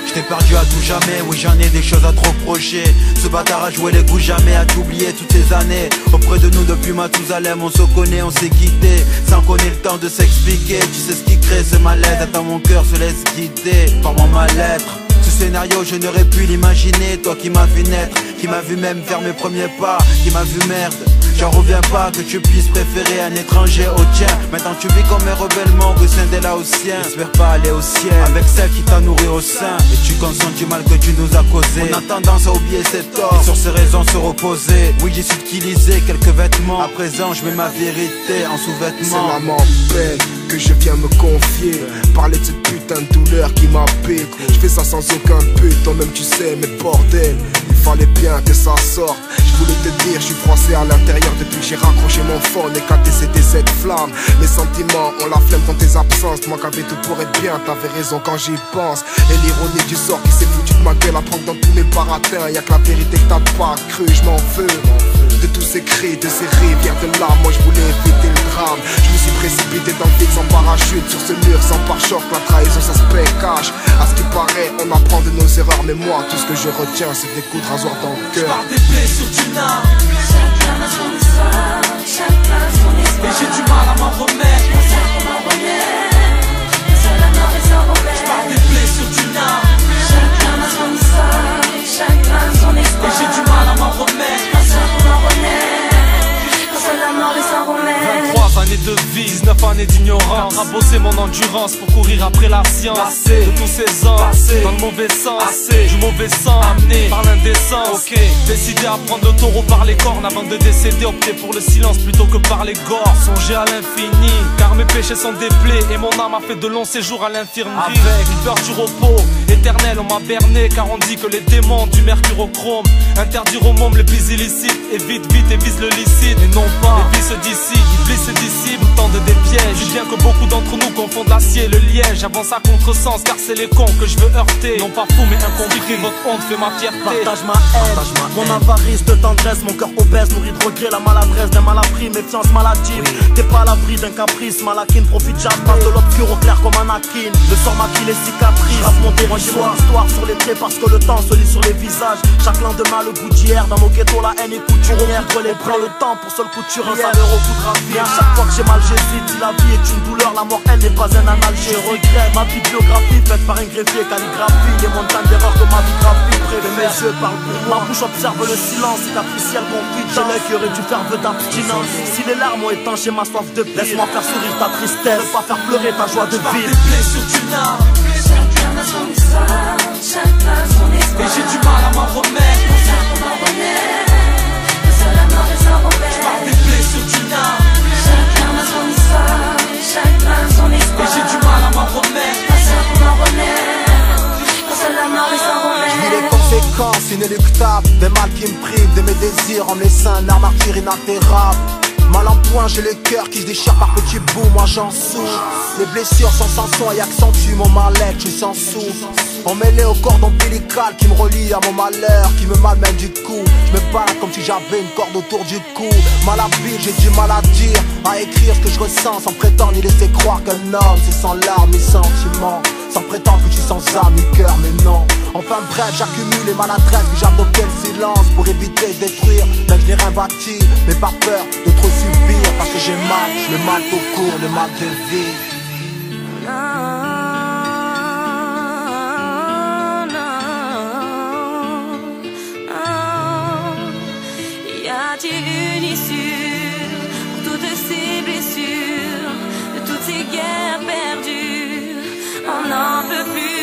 Je t'ai perdu à tout jamais, oui j'en ai des choses à te reprocher. Ce bâtard a joué les coups jamais, à t'oublier toutes ces années. Auprès de nous depuis Mathusalem, on se connaît, on s'est quitté sans qu'on ait le temps de s'expliquer. Tu sais ce qui crée ce malaise, attends mon cœur se laisse guider par mon mal-être. Ce scénario je n'aurais pu l'imaginer. Toi qui m'as vu naître, qui m'as vu même faire mes premiers pas, qui m'as vu merde. J'en reviens pas que tu puisses préférer un étranger au tien. Maintenant tu vis comme un rebelle mort, scindé là au sien. J'espère pas aller au ciel avec celle qui t'a nourri au sein. Et tu conscientes du mal que tu nous as causé. On a tendance à oublier ses torts et sur ses raisons se reposer. Oui j'ai subtilisé quelques vêtements. À présent je mets ma vérité en sous-vêtements. C'est maman peine que je viens me confier. Parler de cette putain de douleur qui m'habite. Je fais ça sans aucun but, toi-même tu sais, mais bordel, il fallait bien que ça sorte. Je voulais te dire, je suis froissé à l'intérieur depuis que j'ai raccroché mon phone et qu'à c'était cette flamme. Mes sentiments ont la flemme dans tes absences. Moi qu'avais tout pour être bien, t'avais raison quand j'y pense. Et l'ironie du sort qui s'est foutu de ma gueule à prendre dans tous mes baratins. Y'a que la vérité que t'as pas cru, je m'en veux de tous ces cris, de ces rivières de larmes. Moi je voulais éviter le drame. Je me suis précipité dans le vide sans parachute, sur ce mur sans pare-choc. La trahison ça se paye cash. À ce qui paraît on apprend de nos erreurs, mais moi tout ce que je retiens c'est des coups de rasoir dans le cœur. J'pars des blessures d'une âme. Chacun a son histoire, chacun a son histoire. Et j'ai du mal à m'en remettre. J'pars des blessures d'une âme. Chacun a son histoire, chacun a son histoire. Et j'ai du mal à m'en remettre. 23 années de vie, 19 années d'ignorance. Rabosser mon endurance pour courir après la science. De tous ces ans, dans le mauvais sens, du mauvais sang, amené par l'indécence. Décidé à prendre le taureau par les cornes avant de décéder. Opter pour le silence plutôt que par les gorges. Songer à l'infini, car mes péchés sont des plaies. Et mon âme a fait de longs séjours à l'infirmerie. Avec peur du repos éternel on m'a berné. Car on dit que les démons du mercurochrome interdire aux mômes les plus illicites. Évite vite et vise le licite. Et non pas les vices d'ici, Iblis se dissipe, tendent des pièges. Je bien que beaucoup d'entre nous confondent l'acier et le liège. Avance à contresens car c'est les cons que je veux heurter. Non pas fou mais inconvié, votre honte fait ma fierté. Partage ma haine, mon avarice de tendresse. Mon cœur obèse, nourri de regret, la maladresse d'un mal appris. Méfiance maladive, t'es pas à l'abri d'un caprice. Malakine profite jamais de l'obscur au clair comme Anakin. Le sort maquille les cicatrices, rappe mon territoire. Histoire sur les traits parce que le temps se lit sur les visages. Chaque lendemain le goût d'hier, dans nos ghettos la haine est coutumière. Prends le temps pour seul couturier, un salaire au coup de ravi. À chaque fois que j'ai mal j'hésite, si la vie est une douleur, la mort elle n'est pas un analgésique. Je regrette ma bibliographie faite par un greffier, calligraphie. Les montagnes d'erreurs que ma vie gravit, près de mes yeux parlent pour moi. Ma bouche observe le silence, c'est capriciel confident. J'ai l'œil qui aurait dû faire vœu d'abstinence. Si les larmes ont étanché ma soif de paix, laisse-moi faire sourire ta tristesse, ne pas faire pleurer ta joie de vivre. Des blessures d'une âme. Chacun a son histoire, chacun a son histoire. Et j'ai du mal à m'en remettre. J'pars des blessures d'une âme. Chacun a son histoire, chacun a son histoire. Et j'ai du mal à m'en remettre. Je vis les conséquences inéluctables des mal qui me privent de mes désirs en me laissant un art martyr inaltérable. Mal en point, j'ai le cœur qui se déchire par petits bouts, moi j'en souffre. Les blessures sont sans son et accentuent mon mal-être, je suis sans souffle. Emmêlé au cordon ombilical qui me relie à mon malheur, qui me malmène du coup. Je me bats comme si j'avais une corde autour du cou. Malhabile, j'ai du mal à dire, à écrire ce que je ressens, sans prétendre ni laisser croire qu'un homme c'est sans larmes ni sentiments. Sans prétendre que je suis sans âme ni cœur, mais non. Enfin bref, j'accumule les maladresses que j'ai adopté le silence pour éviter de détruire. Même je n'ai rien bâti, mais pas peur de trop subir. Parce que j'ai mal, le mal tout court, le mal de vie. Y a-t-il une issue pour toutes ces blessures, de toutes ces guerres perdues? On n'en peut plus.